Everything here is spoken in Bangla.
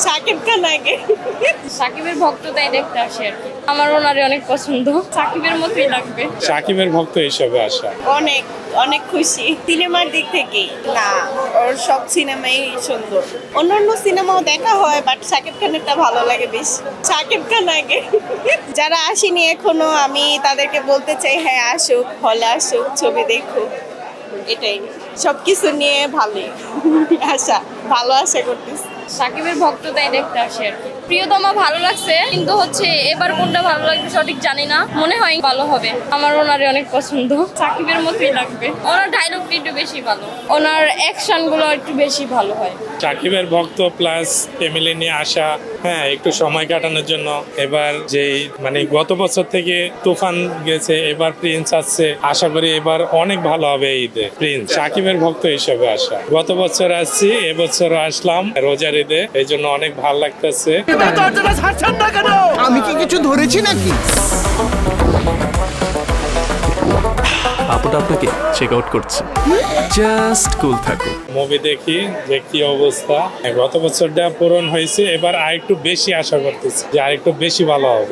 শাকিব খান আগে। সাকিবের ভক্ত তাই দেখতে আসে আর কি। আমার ওনারে অনেক পছন্দ, সাকিবের মতোই লাগবে। সাকিবের ভক্ত হিসেবে আসা। অনেক অনেক খুশি সিনেমার দিক থেকে। না, ওর সব সিনেমাই সুন্দর। অন্যান্য সিনেমাও দেখা হয়, বাট শাকিব খানেরটা ভালো লাগে বেশি। শাকিব খান আগে। যারা আসেনি এখনো, আমি তাদেরকে বলতে চাই হ্যাঁ আসুক, হলে আসুক, ছবি দেখুক। এটাই সবকিছু নিয়ে ভালোই আশা, ভালো আশা করতেছি। সাকিবের ভক্ত তাই দেখতে আসে আর কি। প্রিয়তমা ভালো লাগছে, কিন্তু হচ্ছে এবার কোনটা ভালো লাগবে সঠিক জানি না। মনে হয় ভালো হবে। আমার ওনারে অনেক পছন্দ, সাকিবের মতোই লাগবে। ওনার ডায়লগটা একটু বেশি ভালো, ওনার অ্যাকশন গুলো একটু বেশি ভালো হয়। সাকিবের ভক্ত প্লাস ফ্যামিলি নিয়ে আসা, হ্যাঁ একটু সময় কাটানোর জন্য। এবার যেই মানে গত বছর থেকে তুফান গেছে, এবার প্রিন্স আসছে, আশা করি এবার অনেক ভালো হবে এই ঈদে। প্রিন্স সাকিবের ভক্ত হিসেবে আসা। গত বছর আসছি, এবছর আসলাম রোজার ঈদে, এই জন্য অনেক ভালো লাগতেছে। আমি কি কিছু ধরেছি নাকি? আপুটা আপনাকে চেক আউট করছে, জাস্ট কুল থাকুন। মুভি দেখি যে কি অবস্থা। গত বছরটা পূরণ হয়েছে, এবার আরেকটু বেশি আশা করতেছি যে আরেকটু বেশি ভালো হবে।